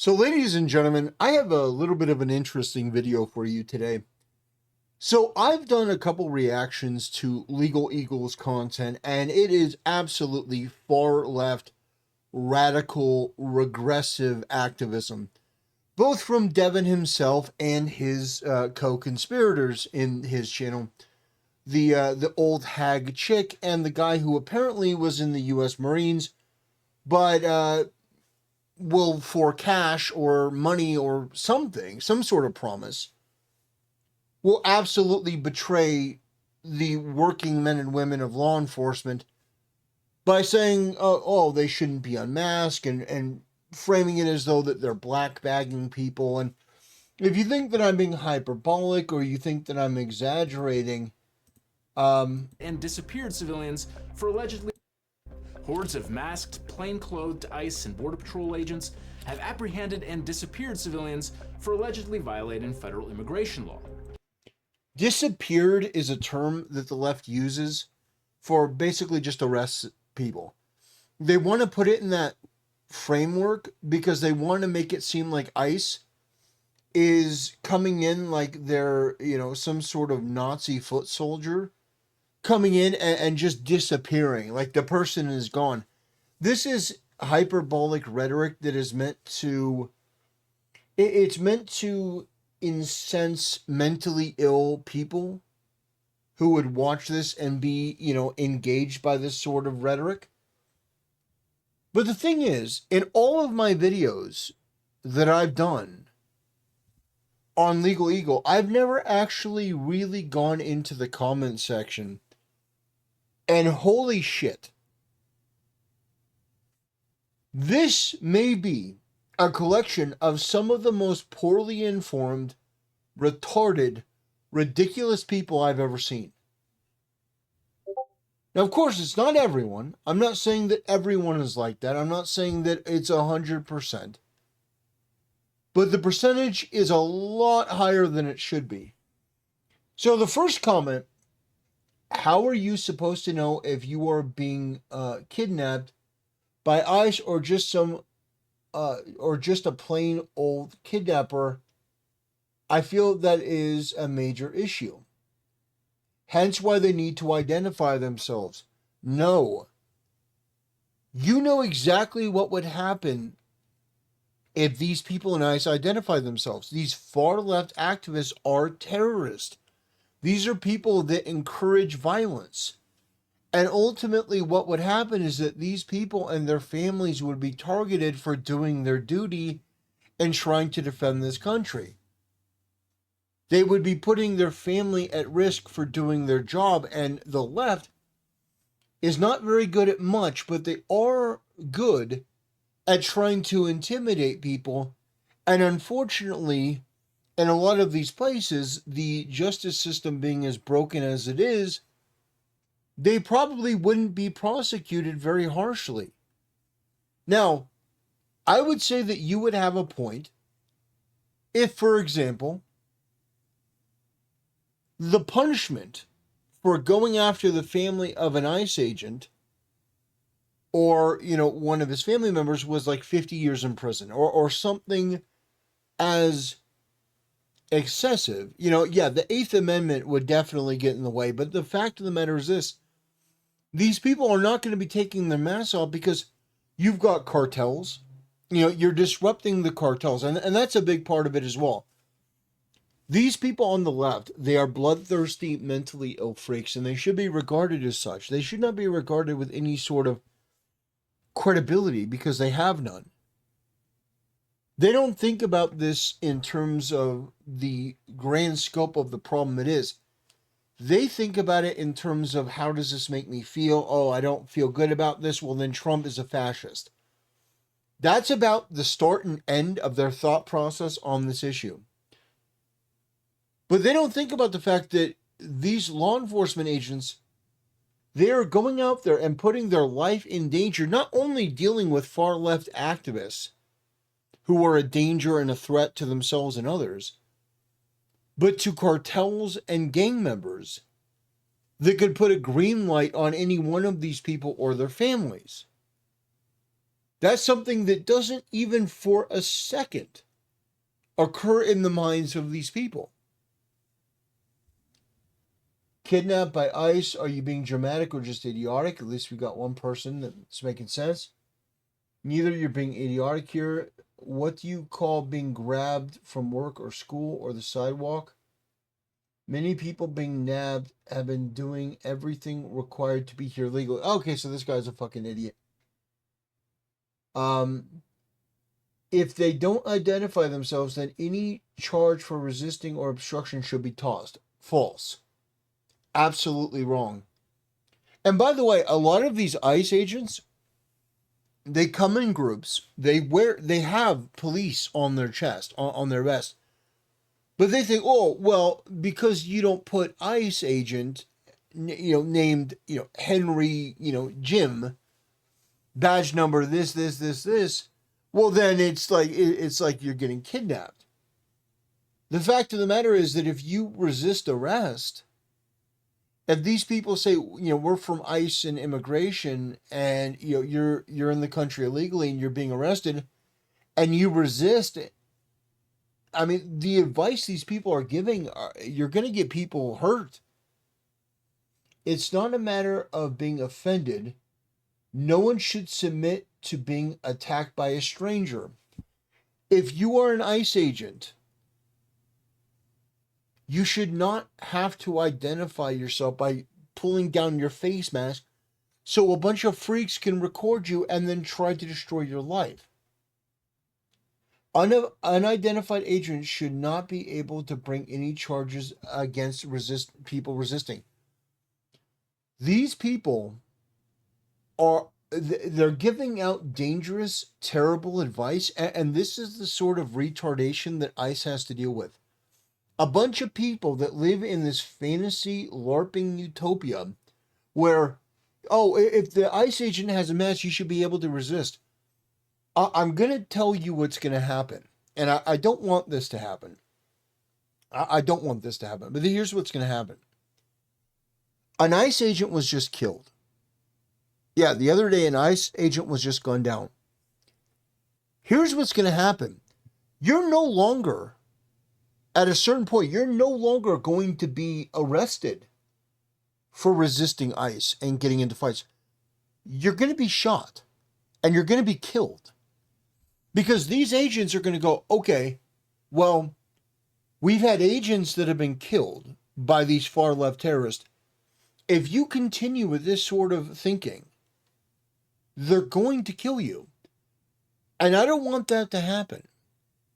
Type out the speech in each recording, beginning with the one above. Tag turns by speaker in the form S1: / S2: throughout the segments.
S1: So, ladies and gentlemen, I have a little bit of an interesting video for you today. So, I've done a couple reactions to Legal Eagles content, and it is absolutely far left, radical, regressive activism, both from Devin himself and his co-conspirators in his channel. The old hag chick and the guy who apparently was in the U.S. Marines, but will, for cash or money or something, some sort of promise, will absolutely betray the working men and women of law enforcement by saying, oh, they shouldn't be unmasked, and framing it as though that they're black bagging people. And if you think that I'm being hyperbolic or you think that I'm exaggerating,
S2: and disappeared civilians for allegedly. Hordes of masked, plain-clothed ICE and Border Patrol agents have apprehended and disappeared civilians for allegedly violating federal immigration law.
S1: disappeared is a term that the left uses for basically just arrest people. They want to put it in that framework because they want to make it seem like ICE is coming in like they're, some sort of Nazi foot soldier coming in and just disappearing, like the person is gone. This is hyperbolic rhetoric that is meant to, it's meant to incense mentally ill people who would watch this and be, engaged by this sort of rhetoric. But the thing is, in all of my videos that I've done on Legal Eagle, I've never actually really gone into the comment section. And holy shit, this may be a collection of some of the most poorly informed, retarded, ridiculous people I've ever seen. Now, of course, it's not everyone. I'm not saying that everyone is like that. I'm not saying that it's 100%. But the percentage is a lot higher than it should be. So the first comment, how are you supposed to know if you are being kidnapped by ICE or just a plain old kidnapper? I feel that is a major issue. Hence why they need to identify themselves. No. You know exactly what would happen if these people in ICE identify themselves. These far left activists are terrorists. These are people that encourage violence. And ultimately what would happen is that these people and their families would be targeted for doing their duty and trying to defend this country. They would be putting their family at risk for doing their job, and the left is not very good at much, but they are good at trying to intimidate people. And unfortunately, in a lot of these places, the justice system being as broken as it is, they probably wouldn't be prosecuted very harshly. Now, I would say that you would have a point if, for example, the punishment for going after the family of an ICE agent or, one of his family members was like 50 years in prison or something as excessive. The Eighth Amendment would definitely get in the way. But the fact of the matter is this: these people are not going to be taking their masks off because you've got cartels. You're disrupting the cartels. And that's a big part of it as well. These people on the left, they are bloodthirsty, mentally ill freaks, and they should be regarded as such. They should not be regarded with any sort of credibility because they have none. They don't think about this in terms of the grand scope of the problem it is. They think about it in terms of, how does this make me feel? Oh, I don't feel good about this. Well, then Trump is a fascist. That's about the start and end of their thought process on this issue. But they don't think about the fact that these law enforcement agents, they are going out there and putting their life in danger, not only dealing with far left activists who are a danger and a threat to themselves and others, but to cartels and gang members that could put a green light on any one of these people or their families. That's something that doesn't even for a second occur in the minds of these people. Kidnapped by ICE, are you being dramatic or just idiotic? At least we got one person that's making sense. Neither you're being idiotic here. What do you call being grabbed from work or school or the sidewalk? Many people being nabbed have been doing everything required to be here legally. Okay, so this guy's a fucking idiot. If they don't identify themselves, then any charge for resisting or obstruction should be tossed. False. Absolutely wrong. And by the way, a lot of these ICE agents, they come in groups. They have police on their chest, on their vest. But they think, oh, well, because you don't put ICE agent, named, Henry, Jim, badge number this, well, then it's like you're getting kidnapped. The fact of the matter is that if you resist arrest, if these people say, we're from ICE and immigration, and you're in the country illegally and you're being arrested, and you resist it, I mean, the advice these people are giving, you're going to get people hurt. It's not a matter of being offended. No one should submit to being attacked by a stranger. If you are an ICE agent, you should not have to identify yourself by pulling down your face mask so a bunch of freaks can record you and then try to destroy your life. Unidentified agents should not be able to bring any charges against people resisting. These people they're giving out dangerous, terrible advice, and this is the sort of retardation that ICE has to deal with. A bunch of people that live in this fantasy LARPing utopia where, if the ICE agent has a mask, you should be able to resist. I'm going to tell you what's going to happen. And I don't want this to happen. I don't want this to happen. But here's what's going to happen. An ICE agent was just killed. Yeah, the other day an ICE agent was just gunned down. Here's what's going to happen. You're no longer, at a certain point, you're no longer going to be arrested for resisting ICE and getting into fights. You're going to be shot and you're going to be killed. Because these agents are going to go, okay, well, we've had agents that have been killed by these far left terrorists. If you continue with this sort of thinking, they're going to kill you. And I don't want that to happen.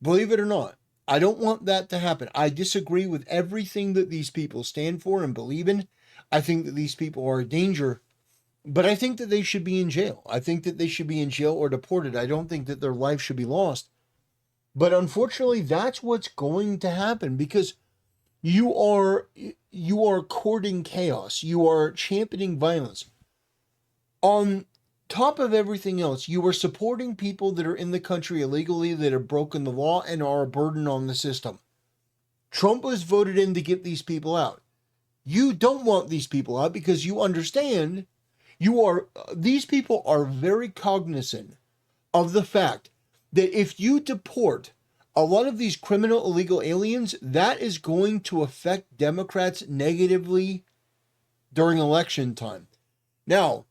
S1: Believe it or not, I don't want that to happen. I disagree with everything that these people stand for and believe in. I think that these people are a danger. But I think that they should be in jail. I think that they should be in jail or deported. I don't think that their life should be lost. But unfortunately, that's what's going to happen because you are courting chaos. You are championing violence. On top of everything else, you are supporting people that are in the country illegally, that have broken the law and are a burden on the system. Trump was voted in to get these people out. You don't want these people out because you understand these people are very cognizant of the fact that if you deport a lot of these criminal illegal aliens, that is going to affect Democrats negatively during election time. Now,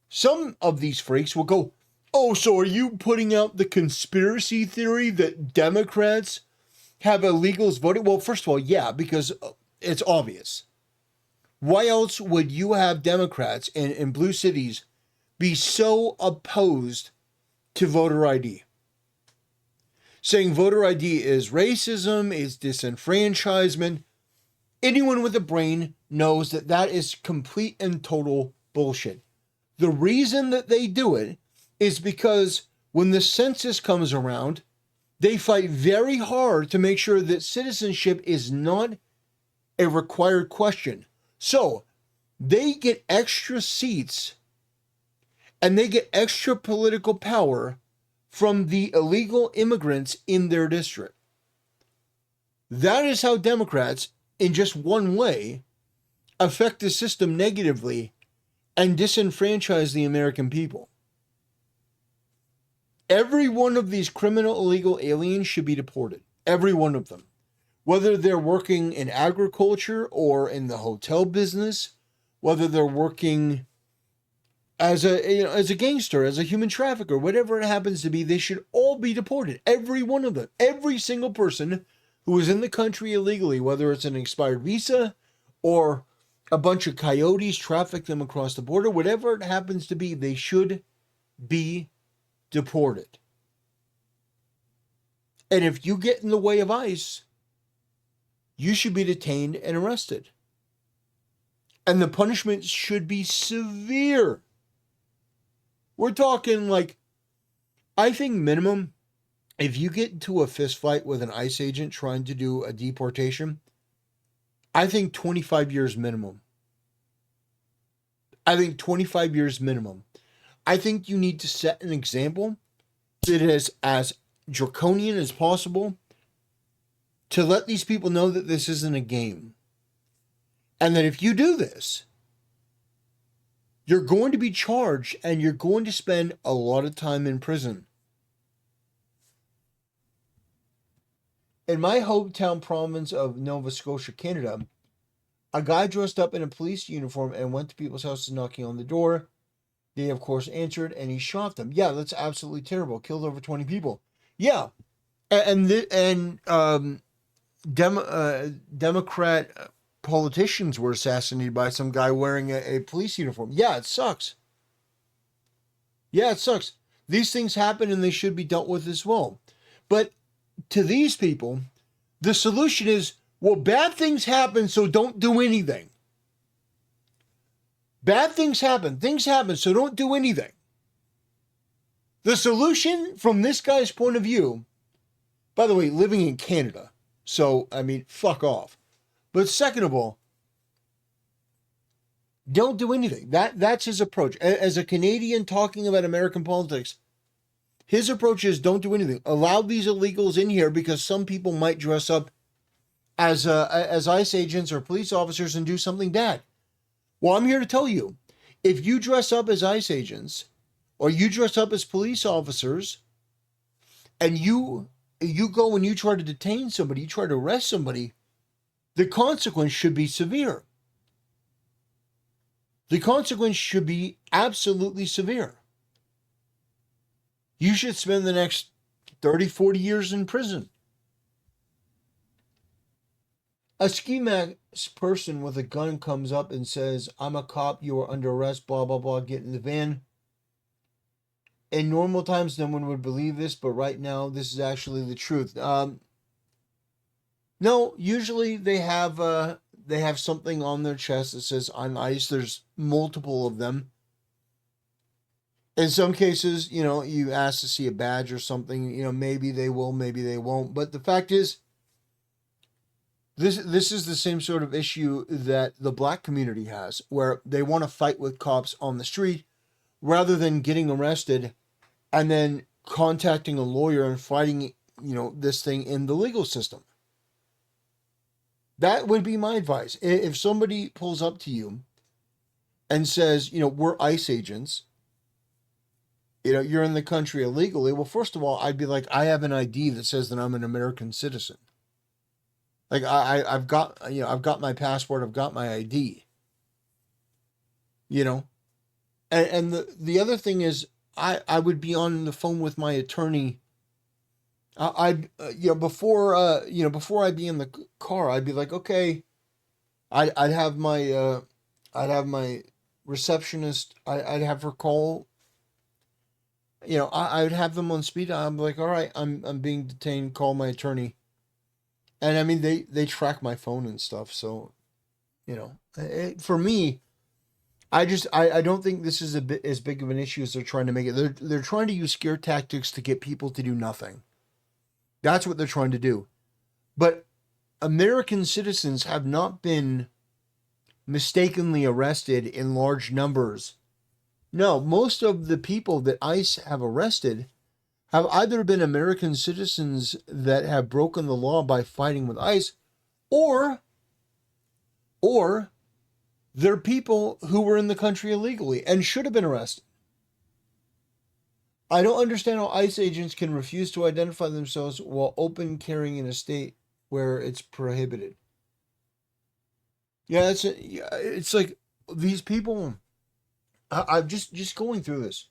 S1: some of these freaks will go, oh, so are you putting out the conspiracy theory that Democrats have illegals voting? Well, first of all, yeah, because it's obvious. Why else would you have Democrats in blue cities be so opposed to voter ID? Saying voter ID is racism, is disenfranchisement. Anyone with a brain knows that that is complete and total bullshit. The reason that they do it is because when the census comes around, they fight very hard to make sure that citizenship is not a required question. So they get extra seats and they get extra political power from the illegal immigrants in their district. That is how Democrats, in just one way, affect the system negatively and disenfranchise the American people. Every one of these criminal illegal aliens should be deported. Every one of them. Whether they're working in agriculture or in the hotel business, whether they're working as a gangster, as a human trafficker, whatever it happens to be, they should all be deported. Every one of them. Every single person who is in the country illegally, whether it's an expired visa or a bunch of coyotes traffic them across the border, whatever it happens to be, they should be deported. And if you get in the way of ICE, you should be detained and arrested. And the punishment should be severe. We're talking like, I think minimum, if you get into a fist fight with an ICE agent trying to do a deportation, I think 25 years minimum. I think 25 years minimum. I think you need to set an example that is as draconian as possible to let these people know that this isn't a game. And that if you do this, you're going to be charged and you're going to spend a lot of time in prison. In my hometown province of Nova Scotia, Canada, a guy dressed up in a police uniform and went to people's houses knocking on the door. They, of course, answered, and he shot them. Yeah, that's absolutely terrible. Killed over 20 people. Yeah, Democrat politicians were assassinated by some guy wearing a police uniform. Yeah, it sucks. Yeah, it sucks. These things happen, and they should be dealt with as well. But to these people, the solution is, well, bad things happen, so don't do anything. Bad things happen, so don't do anything. The solution from this guy's point of view, by the way, living in Canada, so, I mean, fuck off. But second of all, don't do anything. That's his approach. As a Canadian talking about American politics, his approach is don't do anything. Allow these illegals in here because some people might dress up as ICE agents or police officers and do something bad. Well, I'm here to tell you, if you dress up as ICE agents or you dress up as police officers and you go and you try to detain somebody, you try to arrest somebody, the consequence should be severe. The consequence should be absolutely severe. You should spend the next 30, 40 years in prison. A ski mask person with a gun comes up and says, I'm a cop, you are under arrest, blah, blah, blah, get in the van. In normal times, no one would believe this, but right now, this is actually the truth. No, usually they have something on their chest that says on ICE. There's multiple of them. In some cases, you ask to see a badge or something, maybe they will, maybe they won't. But the fact is, this is the same sort of issue that the black community has, where they want to fight with cops on the street rather than getting arrested and then contacting a lawyer and fighting, this thing in the legal system. That would be my advice. If somebody pulls up to you and says, we're ICE agents, you're in the country illegally. Well, first of all, I'd be like, I have an ID that says that I'm an American citizen. Like I've got my passport, I've got my ID. And the other thing is, I would be on the phone with my attorney. Before I'd be in the car, I'd be like, okay, I'd have my receptionist, I'd have her call. I would have them on speed. I'm like, all right, I'm being detained. Call my attorney. And I mean, they track my phone and stuff. So, for me, I don't think this is as big of an issue as they're trying to make it. They're trying to use scare tactics to get people to do nothing. That's what they're trying to do. But American citizens have not been mistakenly arrested in large numbers. No, most of the people that ICE have arrested have either been American citizens that have broken the law by fighting with ICE, or they're people who were in the country illegally and should have been arrested. I don't understand how ICE agents can refuse to identify themselves while open carrying in a state where it's prohibited. Yeah, it's like these people. I'm just going through this.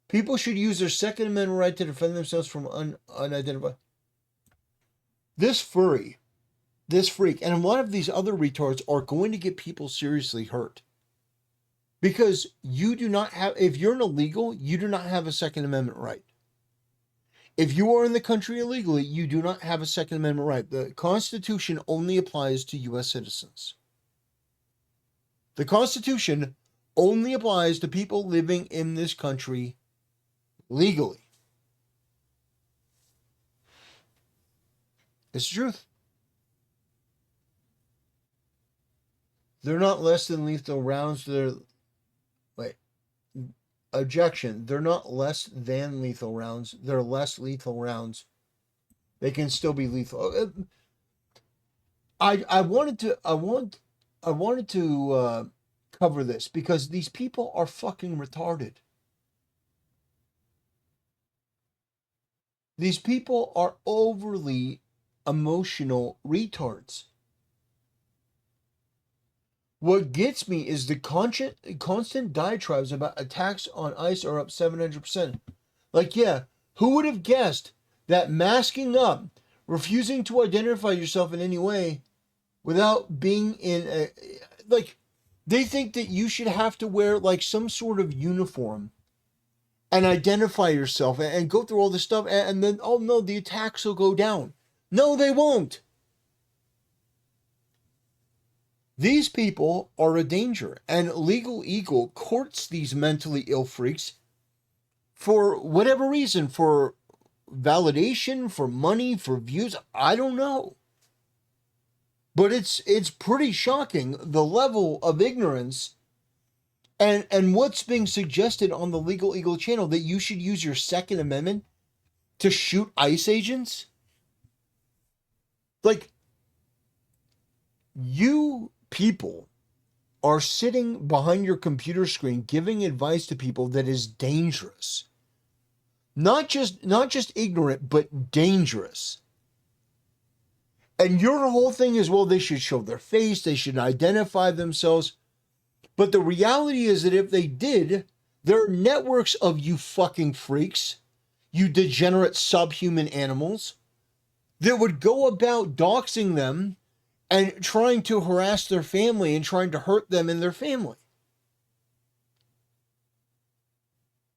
S1: People should use their Second Amendment right to defend themselves from unidentified. This furry, this freak, and a lot of these other retards are going to get people seriously hurt. Because you do not have, if you're an illegal, you do not have a Second Amendment right. If you are in the country illegally, you do not have a Second Amendment right. The Constitution only applies to U.S. citizens. The Constitution only applies to people living in this country legally. It's the truth. They're not less than lethal rounds. Objection. They're not less than lethal rounds. They're less lethal rounds. They can still be lethal. I wanted to cover this because these people are fucking retarded. These people are overly emotional retards. What gets me is the constant diatribes about attacks on ICE are up 700%. Like, yeah, who would have guessed that masking up, refusing to identify yourself in any way without being in a... Like, they think that you should have to wear, like, some sort of uniform and identify yourself and go through all this stuff and then, oh no, the attacks will go down. No, they won't. These people are a danger, and Legal Eagle courts these mentally ill freaks for whatever reason, for validation, for money, for views. I don't know. But it's pretty shocking, the level of ignorance and what's being suggested on the Legal Eagle channel, that you should use your Second Amendment to shoot ICE agents. Like, you people are sitting behind your computer screen giving advice to people that is dangerous. Not just ignorant, but dangerous. And your whole thing is, well, they should show their face, they should identify themselves. But the reality is that if they did, there are networks of you fucking freaks, you degenerate subhuman animals, that would go about doxing them and trying to harass their family and trying to hurt them and their family.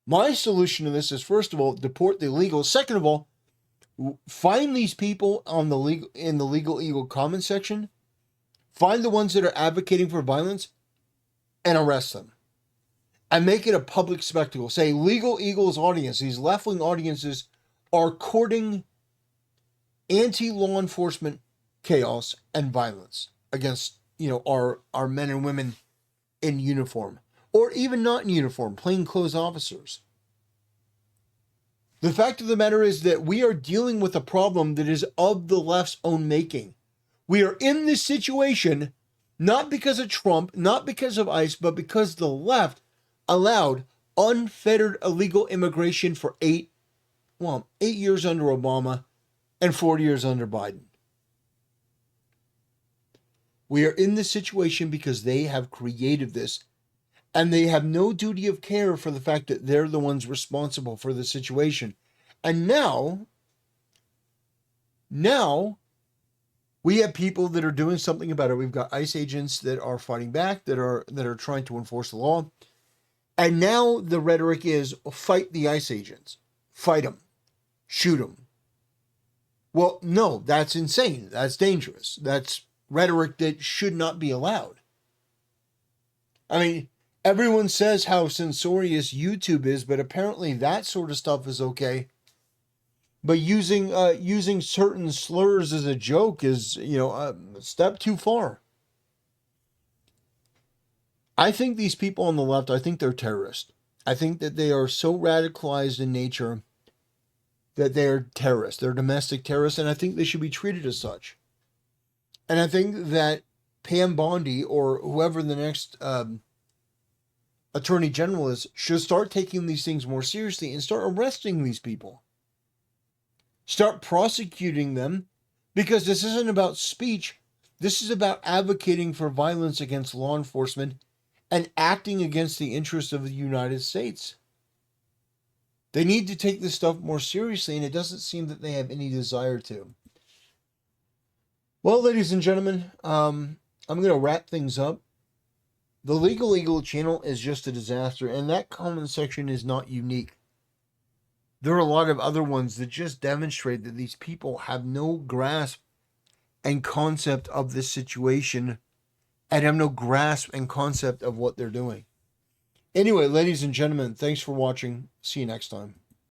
S1: My solution to this is, first of all, deport the illegals. Second of all, find these people in the Legal Eagle comment section, find the ones that are advocating for violence, and arrest them. And make it a public spectacle. Say, Legal Eagle's audience, these left-wing audiences, are courting anti-law enforcement chaos and violence against, our men and women in uniform, or even not in uniform, plainclothes officers. The fact of the matter is that we are dealing with a problem that is of the left's own making. We are in this situation not because of Trump, not because of ICE, but because the left allowed unfettered illegal immigration for 8 years under Obama and 40 years under Biden. We are in this situation because they have created this, and they have no duty of care for the fact that they're the ones responsible for the situation. And now we have people that are doing something about it. We've got ICE agents that are fighting back, that are trying to enforce the law. And now the rhetoric is, fight the ICE agents. Fight them. Shoot them. Well, no, that's insane. That's dangerous. That's rhetoric that should not be allowed. I mean, everyone says how censorious YouTube is, but apparently that sort of stuff is okay. But using certain slurs as a joke is, a step too far. I think these people on the left, I think they're terrorists. I think that they are so radicalized in nature that they're terrorists. They're domestic terrorists, and I think they should be treated as such. And I think that Pam Bondi, or whoever the next attorney general is, should start taking these things more seriously and start arresting these people. Start prosecuting them, because this isn't about speech. This is about advocating for violence against law enforcement and acting against the interests of the United States. They need to take this stuff more seriously, and it doesn't seem that they have any desire to. Well, ladies and gentlemen, I'm going to wrap things up. The Legal Eagle channel is just a disaster, and that comment section is not unique. There are a lot of other ones that just demonstrate that these people have no grasp and concept of this situation and have no grasp and concept of what they're doing. Anyway, ladies and gentlemen, thanks for watching. See you next time.